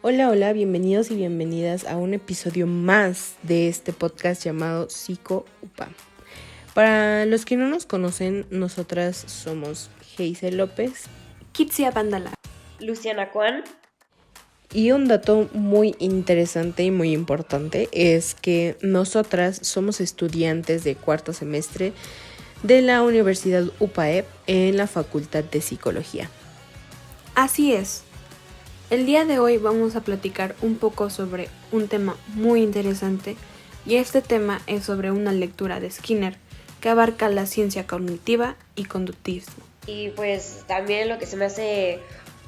Hola, hola, bienvenidos y bienvenidas a un episodio más de este podcast llamado Psico UPA. Para los que no nos conocen, nosotras somos Geisel López, Kitsia Pandala, Luciana Juan. Y un dato muy interesante y muy importante es que nosotras somos estudiantes de cuarto semestre de la Universidad UPAEP en la Facultad de Psicología. Así es. El día de hoy vamos a platicar un poco sobre un tema muy interesante y este tema es sobre una lectura de Skinner que abarca la ciencia cognitiva y conductismo. Y pues también lo que se me hace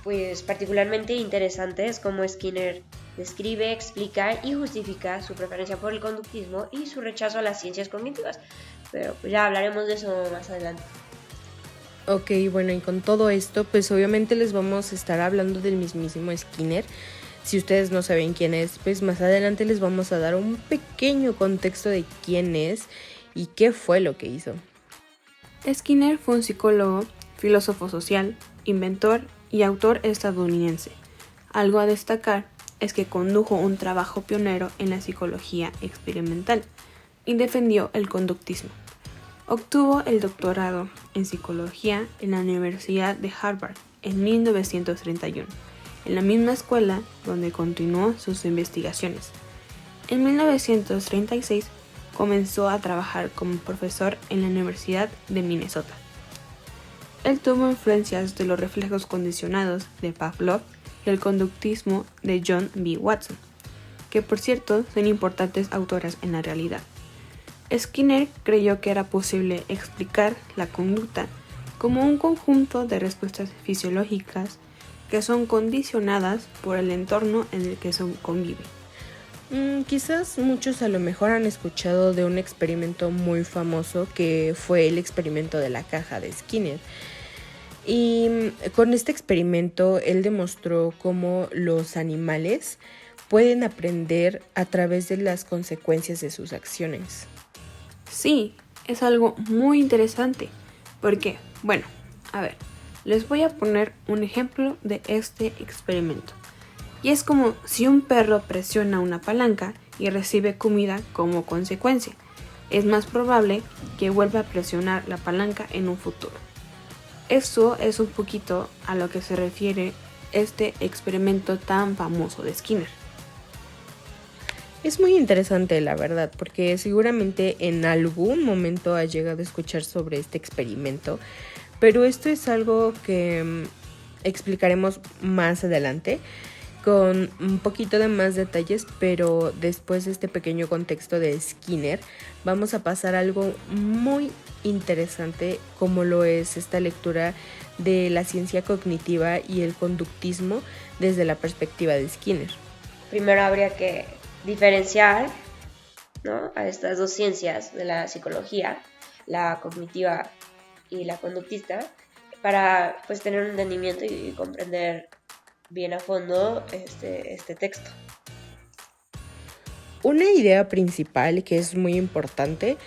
pues particularmente interesante es cómo Skinner describe, explica y justifica su preferencia por el conductismo y su rechazo a las ciencias cognitivas. Pero pues ya hablaremos de eso más adelante. Ok, bueno, y con todo esto, pues obviamente les vamos a estar hablando del mismísimo Skinner. Si ustedes no saben quién es, pues más adelante les vamos a dar un pequeño contexto de quién es y qué fue lo que hizo. Skinner fue un psicólogo, filósofo social, inventor y autor estadounidense. Algo a destacar es que condujo un trabajo pionero en la psicología experimental y defendió el conductismo. Obtuvo el doctorado en psicología en la Universidad de Harvard en 1931, en la misma escuela donde continuó sus investigaciones. En 1936 comenzó a trabajar como profesor en la Universidad de Minnesota. Él tuvo influencias de los reflejos condicionados de Pavlov y el conductismo de John B. Watson, que por cierto son importantes autoras en la realidad. Skinner creyó que era posible explicar la conducta como un conjunto de respuestas fisiológicas que son condicionadas por el entorno en el que se convive. Quizás muchos a lo mejor han escuchado de un experimento muy famoso que fue el experimento de la caja de Skinner. Y con este experimento él demostró cómo los animales pueden aprender a través de las consecuencias de sus acciones. Sí, es algo muy interesante. ¿Por qué? Bueno, a ver, les voy a poner un ejemplo de este experimento. Y es como si un perro presiona una palanca y recibe comida como consecuencia. Es más probable que vuelva a presionar la palanca en un futuro. Eso es un poquito a lo que se refiere este experimento tan famoso de Skinner. Es muy interesante, la verdad, porque seguramente en algún momento has llegado a escuchar sobre este experimento, pero esto es algo que explicaremos más adelante con un poquito de más detalles, pero después de este pequeño contexto de Skinner, vamos a pasar a algo muy interesante como lo es esta lectura de la ciencia cognitiva y el conductismo desde la perspectiva de Skinner. Primero habría que diferenciar, ¿no?, a estas dos ciencias de la psicología, la cognitiva y la conductista, para pues tener un entendimiento y comprender bien a fondo este texto. Una idea principal que es muy importante,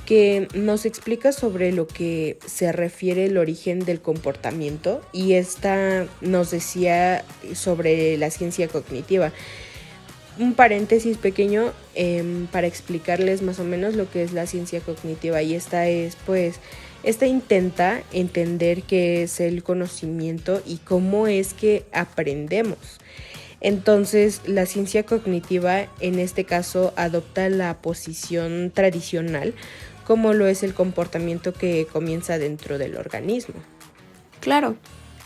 que nos explica sobre lo que se refiere el origen del comportamiento, y esta nos decía sobre la ciencia cognitiva. Un paréntesis pequeño para explicarles más o menos lo que es la ciencia cognitiva, y esta intenta entender qué es el conocimiento y cómo es que aprendemos. Entonces, la ciencia cognitiva en este caso adopta la posición tradicional, como lo es el comportamiento que comienza dentro del organismo. Claro,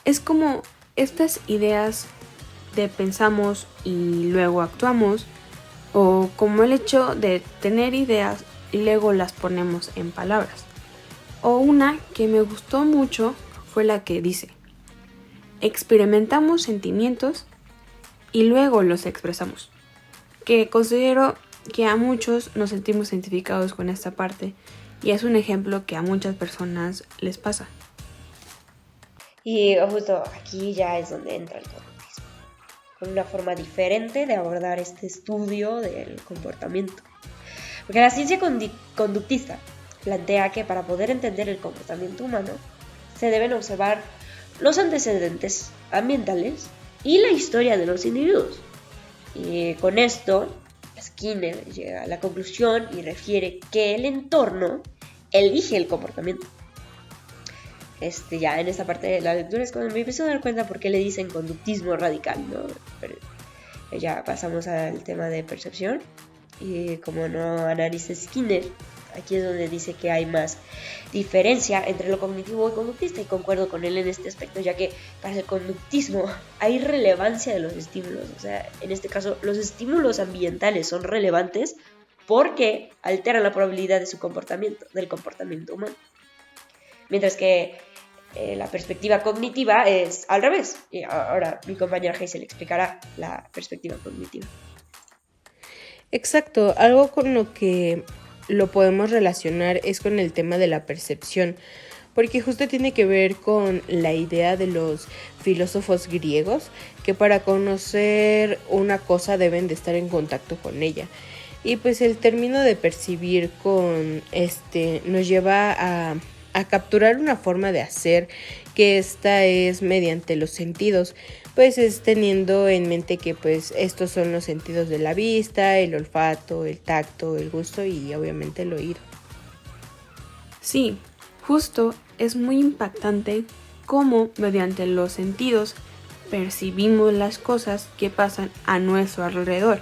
es como estas ideas de pensamos y luego actuamos, o como el hecho de tener ideas y luego las ponemos en palabras. O una que me gustó mucho fue la que dice: experimentamos sentimientos y luego los expresamos. Que considero que a muchos nos sentimos identificados con esta parte y es un ejemplo que a muchas personas les pasa. Y justo aquí ya es donde entra el conductismo, con una forma diferente de abordar este estudio del comportamiento. Porque la ciencia conductista plantea que para poder entender el comportamiento humano se deben observar los antecedentes ambientales y la historia de los individuos. Y con esto, Skinner llega a la conclusión y refiere que el entorno elige el comportamiento. Ya en esta parte de la lectura es cuando me empiezo a dar cuenta por qué le dicen conductismo radical, ¿no? Pero ya pasamos al tema de percepción. Y como no analiza Skinner, aquí es donde dice que hay más diferencia entre lo cognitivo y conductista, y concuerdo con él en este aspecto, ya que para el conductismo hay relevancia de los estímulos. O sea, en este caso, los estímulos ambientales son relevantes porque alteran la probabilidad de su comportamiento, del comportamiento humano. Mientras que la perspectiva cognitiva es al revés. Y ahora mi compañera Hazel explicará la perspectiva cognitiva. Exacto, algo con lo que lo podemos relacionar es con el tema de la percepción, porque justo tiene que ver con la idea de los filósofos griegos, que para conocer una cosa deben de estar en contacto con ella. Y pues el término de percibir nos lleva a capturar una forma de hacer, que esta es mediante los sentidos, pues es teniendo en mente que pues estos son los sentidos de la vista, el olfato, el tacto, el gusto y obviamente el oído. Sí, justo es muy impactante cómo mediante los sentidos percibimos las cosas que pasan a nuestro alrededor,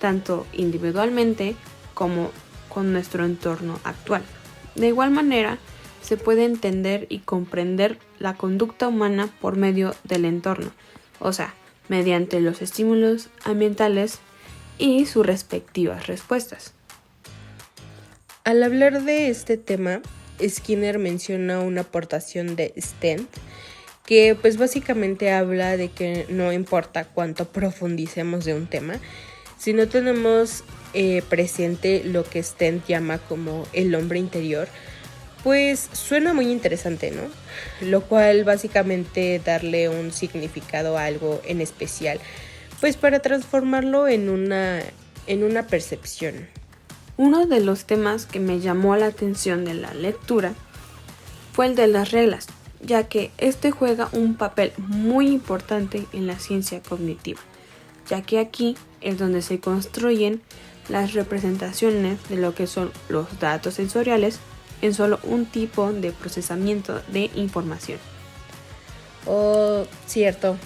tanto individualmente como con nuestro entorno actual. De igual manera, se puede entender y comprender la conducta humana por medio del entorno, o sea, mediante los estímulos ambientales y sus respectivas respuestas. Al hablar de este tema, Skinner menciona una aportación de Stent, que pues básicamente habla de que no importa cuánto profundicemos de un tema, si no tenemos presente lo que Stent llama como el hombre interior, pues suena muy interesante, ¿no? Lo cual básicamente darle un significado a algo en especial, pues para transformarlo en una percepción. Uno de los temas que me llamó la atención de la lectura fue el de las reglas, ya que este juega un papel muy importante en la ciencia cognitiva, ya que aquí es donde se construyen las representaciones de lo que son los datos sensoriales en solo un tipo de procesamiento de información. Oh, cierto.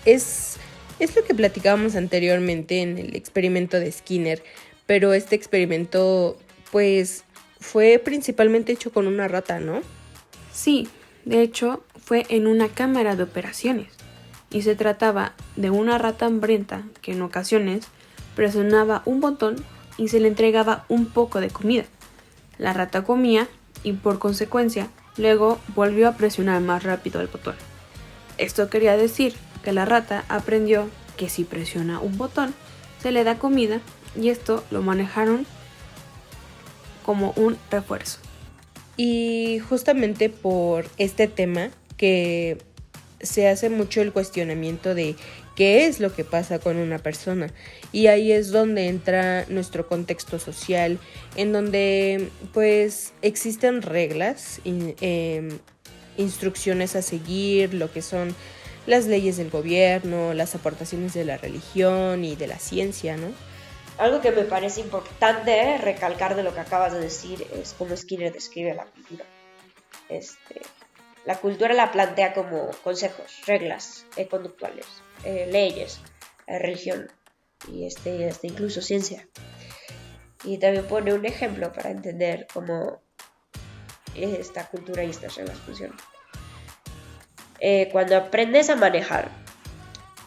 Es lo que platicábamos anteriormente en el experimento de Skinner, pero este experimento pues fue principalmente hecho con una rata, ¿no? Sí, de hecho fue en una cámara de operaciones y se trataba de una rata hambrienta que en ocasiones presionaba un botón y se le entregaba un poco de comida. La rata comía y por consecuencia luego volvió a presionar más rápido el botón. Esto quería decir que la rata aprendió que si presiona un botón se le da comida y esto lo manejaron como un refuerzo. Y justamente por este tema que se hace mucho el cuestionamiento de qué es lo que pasa con una persona, y ahí es donde entra nuestro contexto social, en donde pues existen reglas, instrucciones a seguir, lo que son las leyes del gobierno, las aportaciones de la religión y de la ciencia, ¿no? Algo que me parece importante recalcar de lo que acabas de decir es cómo Skinner describe la cultura. La cultura la plantea como consejos, reglas conductuales, leyes, religión y incluso ciencia. Y también pone un ejemplo para entender cómo esta cultura y estas reglas funcionan. Cuando aprendes a manejar,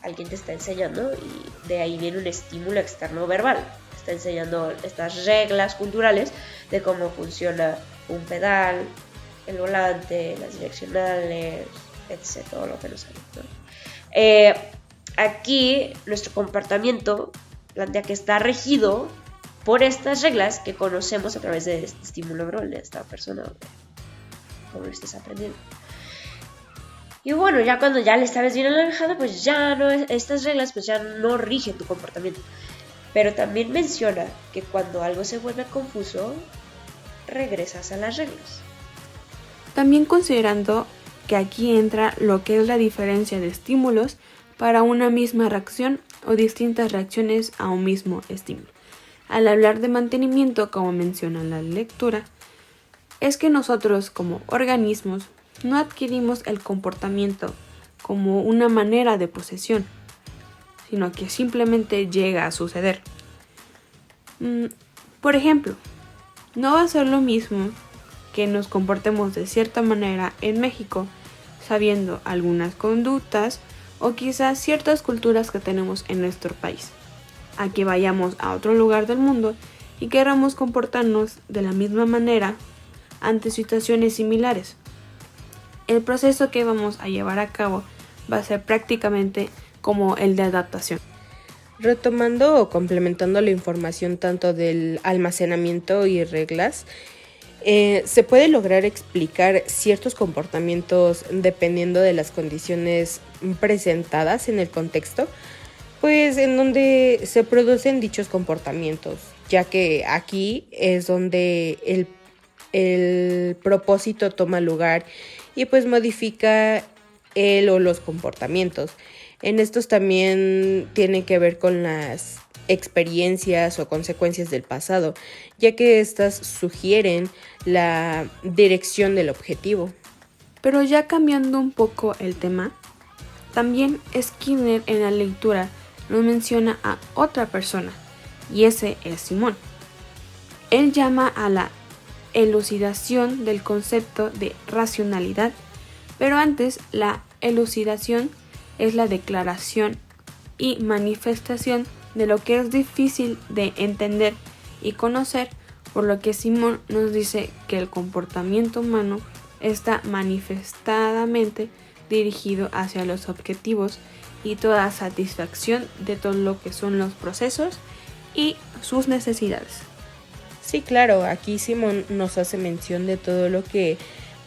alguien te está enseñando y de ahí viene un estímulo externo verbal. Te está enseñando estas reglas culturales de cómo funciona un pedal, el volante, las direccionales, etc. Todo lo que nos sale, ¿no? Aquí nuestro comportamiento plantea que está regido por estas reglas que conocemos a través de este estímulo verbal de esta persona, como lo estés aprendiendo. Y bueno, ya cuando ya le sabes bien manejado, pues ya no, estas reglas pues ya no rigen tu comportamiento. Pero también menciona que cuando algo se vuelve confuso, regresas a las reglas. También considerando que aquí entra lo que es la diferencia de estímulos para una misma reacción o distintas reacciones a un mismo estímulo. Al hablar de mantenimiento, como menciona la lectura, es que nosotros como organismos no adquirimos el comportamiento como una manera de posesión, sino que simplemente llega a suceder. Por ejemplo, no va a ser lo mismo que nos comportemos de cierta manera en México, sabiendo algunas conductas o quizás ciertas culturas que tenemos en nuestro país, a que vayamos a otro lugar del mundo y queramos comportarnos de la misma manera ante situaciones similares. El proceso que vamos a llevar a cabo va a ser prácticamente como el de adaptación. Retomando o complementando la información tanto del almacenamiento y reglas, se puede lograr explicar ciertos comportamientos dependiendo de las condiciones presentadas en el contexto, pues en donde se producen dichos comportamientos, ya que aquí es donde el propósito toma lugar y pues modifica el o los comportamientos. En estos también tiene que ver con las experiencias o consecuencias del pasado, ya que éstas sugieren la dirección del objetivo. Pero ya cambiando un poco el tema, también Skinner en la lectura nos menciona a otra persona, y ese es Simón. Él llama a la elucidación del concepto de racionalidad, pero antes la elucidación es la declaración y manifestación de lo que es difícil de entender y conocer, por lo que Simón nos dice que el comportamiento humano está manifestadamente dirigido hacia los objetivos y toda satisfacción de todo lo que son los procesos y sus necesidades. Sí, claro, aquí Simón nos hace mención de todo lo que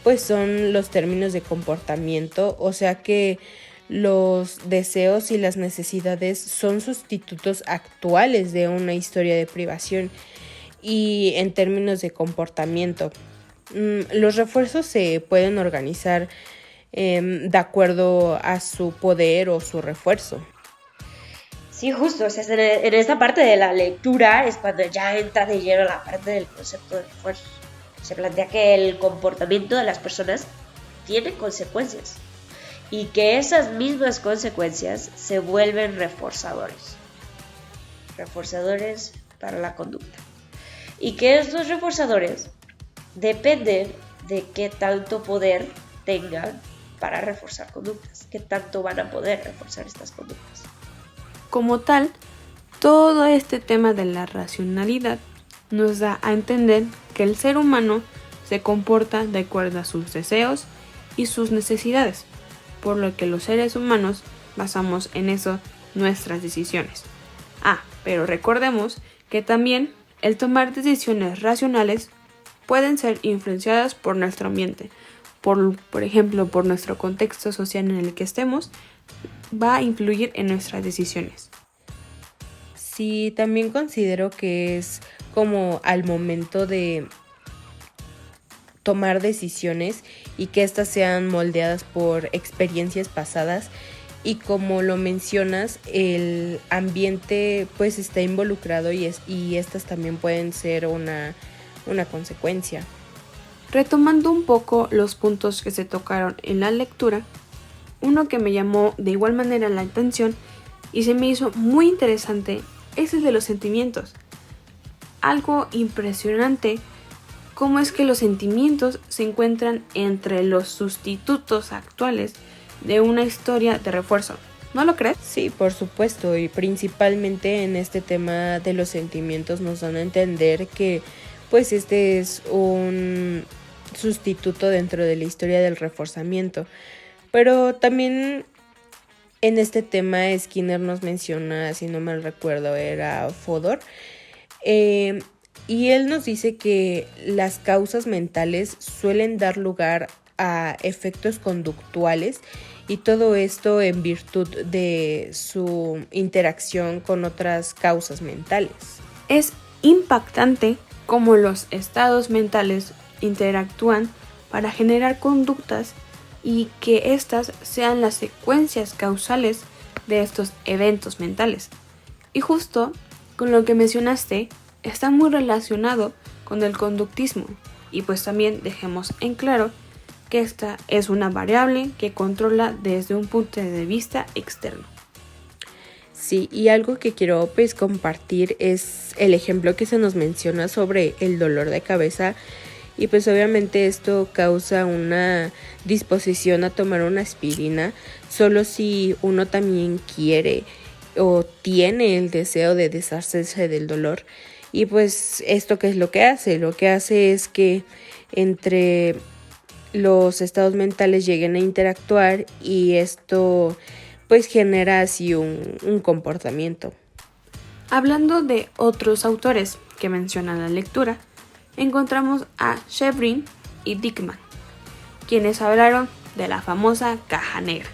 pues son los términos de comportamiento, o sea que los deseos y las necesidades son sustitutos actuales de una historia de privación. Y en términos de comportamiento, los refuerzos se pueden organizar de acuerdo a su poder o su refuerzo. Sí, justo, o sea, en esta parte de la lectura es cuando ya entra de lleno la parte del concepto de refuerzo. Se plantea que el comportamiento de las personas tiene consecuencias y que esas mismas consecuencias se vuelven reforzadores para la conducta, y que estos reforzadores dependen de qué tanto poder tengan para reforzar conductas, qué tanto van a poder reforzar estas conductas. Como tal, todo este tema de la racionalidad nos da a entender que el ser humano se comporta de acuerdo a sus deseos y sus necesidades, por lo que los seres humanos basamos en eso nuestras decisiones. Pero recordemos que también el tomar decisiones racionales pueden ser influenciadas por nuestro ambiente, por ejemplo, por nuestro contexto social en el que estemos, va a influir en nuestras decisiones. Sí, también considero que es como al momento de tomar decisiones y que éstas sean moldeadas por experiencias pasadas, y como lo mencionas, el ambiente pues está involucrado y estas también pueden ser una consecuencia. Retomando un poco los puntos que se tocaron en la lectura, uno que me llamó de igual manera la atención y se me hizo muy interesante es el de los sentimientos. Algo impresionante cómo es que los sentimientos se encuentran entre los sustitutos actuales de una historia de refuerzo. ¿No lo crees? Sí, por supuesto, y principalmente en este tema de los sentimientos nos dan a entender que pues este es un sustituto dentro de la historia del reforzamiento. Pero también en este tema Skinner nos menciona, si no mal recuerdo, era Fodor, y él nos dice que las causas mentales suelen dar lugar a efectos conductuales, y todo esto en virtud de su interacción con otras causas mentales. Es impactante cómo los estados mentales interactúan para generar conductas y que éstas sean las secuencias causales de estos eventos mentales. Y justo con lo que mencionaste, está muy relacionado con el conductismo. Y pues también dejemos en claro que esta es una variable que controla desde un punto de vista externo. Sí, y algo que quiero pues compartir es el ejemplo que se nos menciona sobre el dolor de cabeza, y pues obviamente esto causa una disposición a tomar una aspirina solo si uno también quiere o tiene el deseo de deshacerse del dolor. Y pues esto ¿qué es lo que hace? Lo que hace es que entre los estados mentales lleguen a interactuar, y esto pues genera así un comportamiento. Hablando de otros autores que mencionan la lectura, encontramos a Chevrin y Dickman, quienes hablaron de la famosa caja negra.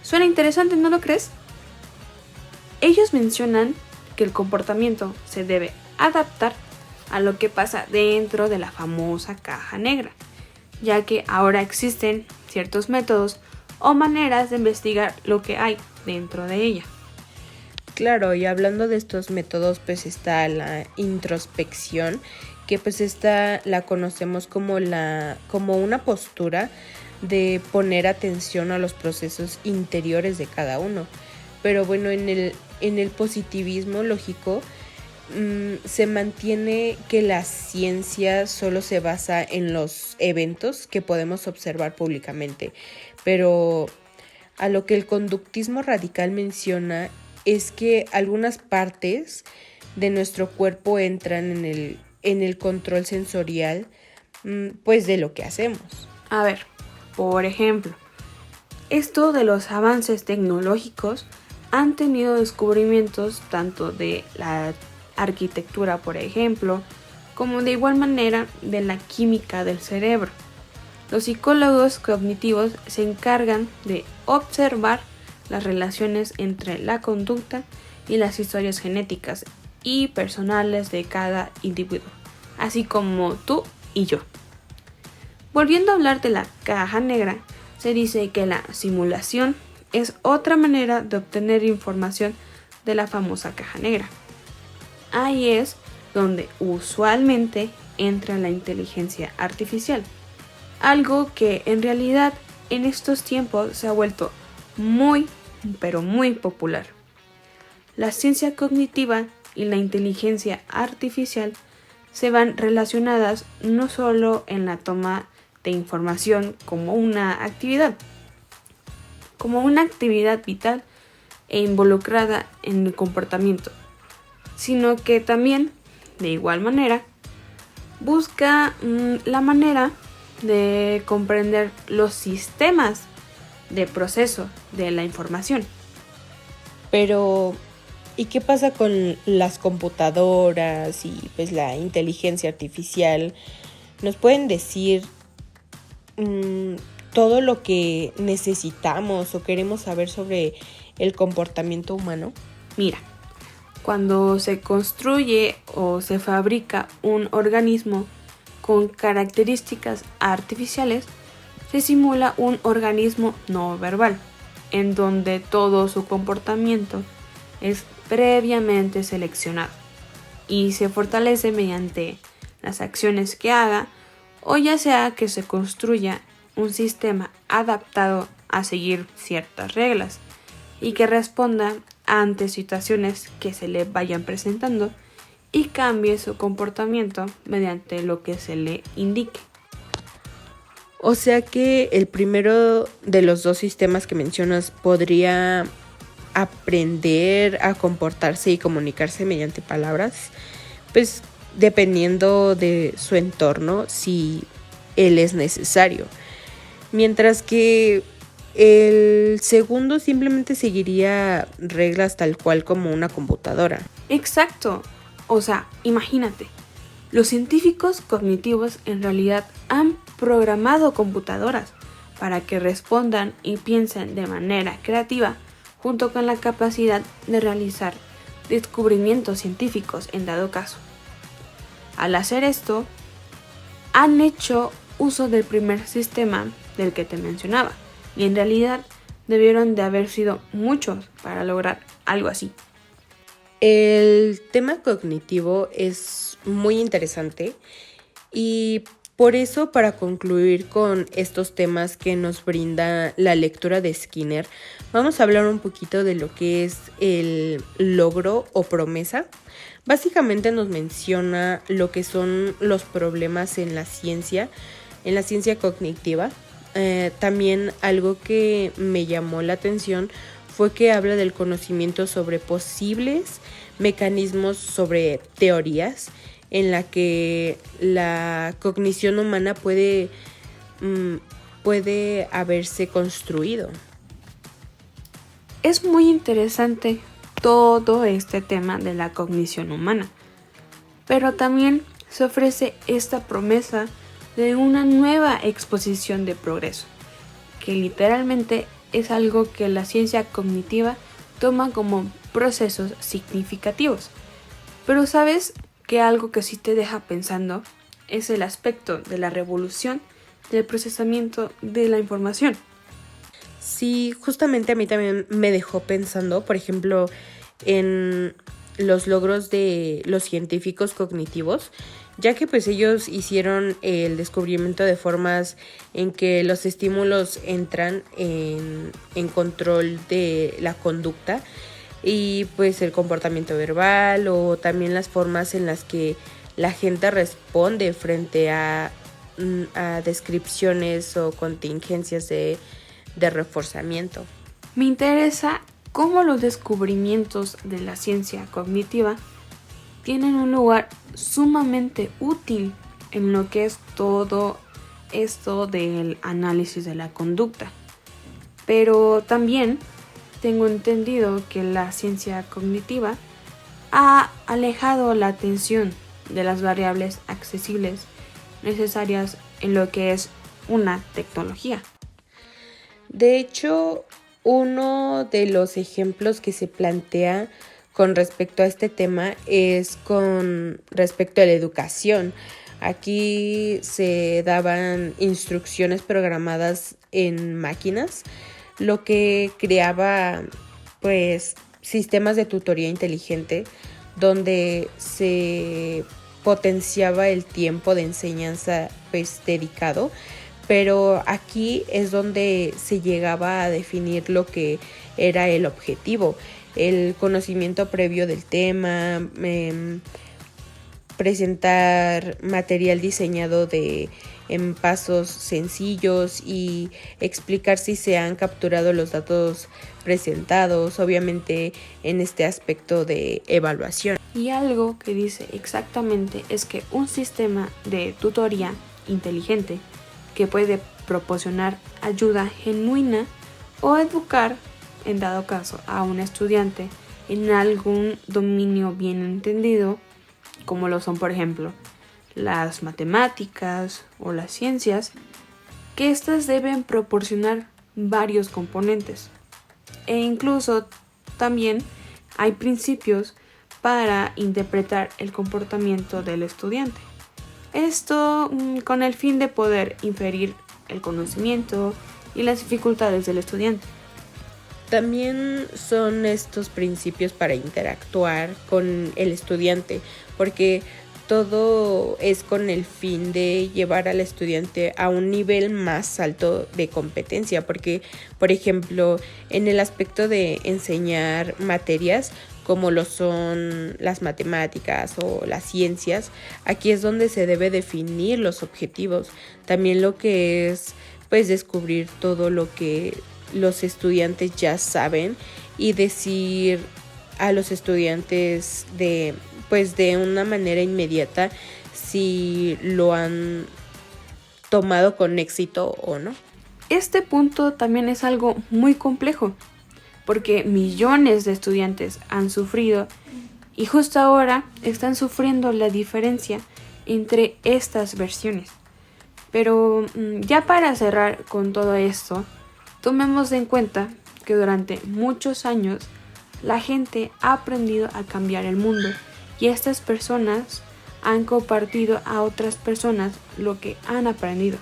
Suena interesante, ¿no lo crees? Ellos mencionan que el comportamiento se debe adaptar a lo que pasa dentro de la famosa caja negra, ya que ahora existen ciertos métodos o maneras de investigar lo que hay dentro de ella. Claro, y hablando de estos métodos, pues está la introspección, que pues esta la conocemos como una postura de poner atención a los procesos interiores de cada uno. Pero bueno, en el positivismo lógico se mantiene que la ciencia solo se basa en los eventos que podemos observar públicamente, pero a lo que el conductismo radical menciona es que algunas partes de nuestro cuerpo entran en el control sensorial, pues de lo que hacemos. A ver, por ejemplo, esto de los avances tecnológicos han tenido descubrimientos tanto de la arquitectura, por ejemplo, como de igual manera de la química del cerebro. Los psicólogos cognitivos se encargan de observar las relaciones entre la conducta y las historias genéticas y personales de cada individuo, así como tú y yo. Volviendo a hablar de la caja negra, se dice que la simulación es otra manera de obtener información de la famosa caja negra. Ahí es donde usualmente entra la inteligencia artificial, algo que en realidad en estos tiempos se ha vuelto muy, pero muy popular. La ciencia cognitiva y la inteligencia artificial se van relacionadas no solo en la toma de información como una actividad vital e involucrada en el comportamiento, sino que también, de igual manera, busca la manera de comprender los sistemas de proceso de la información. Pero, ¿y qué pasa con las computadoras y pues la inteligencia artificial? ¿Nos pueden decir todo lo que necesitamos o queremos saber sobre el comportamiento humano? Mira, cuando se construye o se fabrica un organismo con características artificiales, se simula un organismo no verbal, en donde todo su comportamiento es previamente seleccionado y se fortalece mediante las acciones que haga, o ya sea que se construya un sistema adaptado a seguir ciertas reglas y que responda ante situaciones que se le vayan presentando y cambie su comportamiento mediante lo que se le indique. O sea que el primero de los dos sistemas que mencionas podría aprender a comportarse y comunicarse mediante palabras, pues dependiendo de su entorno, si él es necesario. Mientras que el segundo simplemente seguiría reglas tal cual como una computadora. Exacto. O sea, imagínate, los científicos cognitivos en realidad han programado computadoras para que respondan y piensen de manera creativa, junto con la capacidad de realizar descubrimientos científicos en dado caso. Al hacer esto, han hecho uso del primer sistema del que te mencionaba, y en realidad debieron de haber sido muchos para lograr algo así. El tema cognitivo es muy interesante y por eso, para concluir con estos temas que nos brinda la lectura de Skinner, vamos a hablar un poquito de lo que es el logro o promesa. Básicamente nos menciona lo que son los problemas en la ciencia cognitiva. También algo que me llamó la atención fue que habla del conocimiento sobre posibles mecanismos, sobre teorías en la que la cognición humana puede haberse construido. Es muy interesante todo este tema de la cognición humana, pero también se ofrece esta promesa de una nueva exposición de progreso, que literalmente es algo que la ciencia cognitiva toma como procesos significativos. Pero ¿sabes que algo que sí te deja pensando es el aspecto de la revolución del procesamiento de la información? Sí, justamente a mí también me dejó pensando, por ejemplo, en los logros de los científicos cognitivos, ya que pues ellos hicieron el descubrimiento de formas en que los estímulos entran en control de la conducta y pues el comportamiento verbal, o también las formas en las que la gente responde frente a descripciones o contingencias de reforzamiento. Me interesa cómo los descubrimientos de la ciencia cognitiva tienen un lugar sumamente útil en lo que es todo esto del análisis de la conducta. Pero también tengo entendido que la ciencia cognitiva ha alejado la atención de las variables accesibles necesarias en lo que es una tecnología. De hecho, uno de los ejemplos que se plantea con respecto a este tema es con respecto a la educación. Aquí se daban instrucciones programadas en máquinas, lo que creaba pues sistemas de tutoría inteligente donde se potenciaba el tiempo de enseñanza pues dedicado, pero aquí es donde se llegaba a definir lo que era el objetivo, el conocimiento previo del tema, presentar material diseñado en pasos sencillos y explicar si se han capturado los datos presentados, obviamente en este aspecto de evaluación. Y algo que dice exactamente es que un sistema de tutoría inteligente que puede proporcionar ayuda genuina o educar, en dado caso, a un estudiante en algún dominio bien entendido, como lo son, por ejemplo, las matemáticas o las ciencias, que éstas deben proporcionar varios componentes. E incluso también hay principios para interpretar el comportamiento del estudiante. Esto con el fin de poder inferir el conocimiento y las dificultades del estudiante. También son estos principios para interactuar con el estudiante, porque todo es con el fin de llevar al estudiante a un nivel más alto de competencia, porque, por ejemplo, en el aspecto de enseñar materias como lo son las matemáticas o las ciencias, aquí es donde se debe definir los objetivos, también lo que es pues descubrir todo lo que los estudiantes ya saben y decir a los estudiantes de una manera inmediata si lo han tomado con éxito o no. Este punto también es algo muy complejo, porque millones de estudiantes han sufrido y justo ahora están sufriendo la diferencia entre estas versiones. Pero ya para cerrar con todo esto, tomemos en cuenta que durante muchos años la gente ha aprendido a cambiar el mundo y estas personas han compartido a otras personas lo que han aprendido.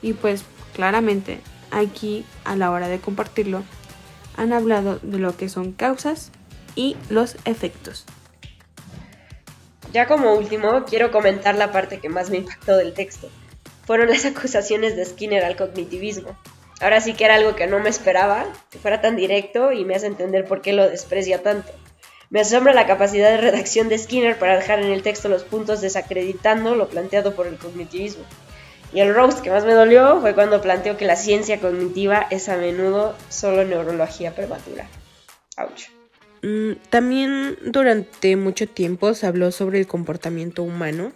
Y pues claramente Aquí, a la hora de compartirlo, han hablado de lo que son causas y los efectos. Ya como último, quiero comentar la parte que más me impactó del texto. Fueron las acusaciones de Skinner al cognitivismo. Ahora sí que era algo que no me esperaba, que fuera tan directo y me hace entender por qué lo desprecia tanto. Me asombra la capacidad de redacción de Skinner para dejar en el texto los puntos desacreditando lo planteado por el cognitivismo. Y el roast que más me dolió fue cuando planteó que la ciencia cognitiva es a menudo solo neurología prematura. Ouch. También durante mucho tiempo se habló sobre el comportamiento humano,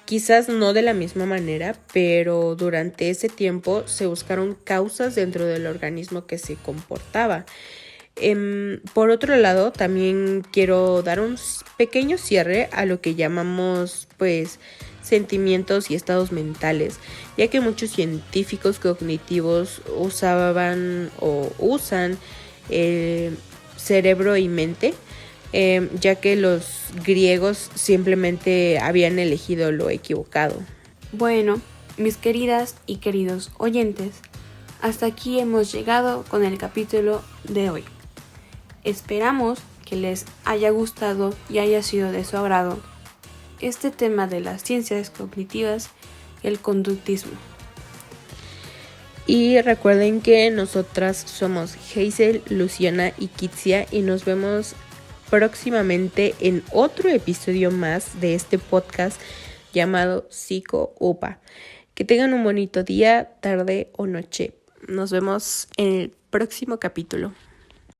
quizás no de la misma manera, pero durante ese tiempo se buscaron causas dentro del organismo que se comportaba. Por otro lado, también quiero dar un pequeño cierre a lo que llamamos, sentimientos y estados mentales, ya que muchos científicos cognitivos usaban o usan cerebro y mente, ya que los griegos simplemente habían elegido lo equivocado. Bueno, mis queridas y queridos oyentes, hasta aquí hemos llegado con el capítulo de hoy. Esperamos que les haya gustado y haya sido de su agrado este tema de las ciencias cognitivas y el conductismo. Y recuerden que nosotras somos Hazel, Luciana y Kitsia y nos vemos próximamente en otro episodio más de este podcast llamado Psico UPA. Que tengan un bonito día, tarde o noche. Nos vemos en el próximo capítulo.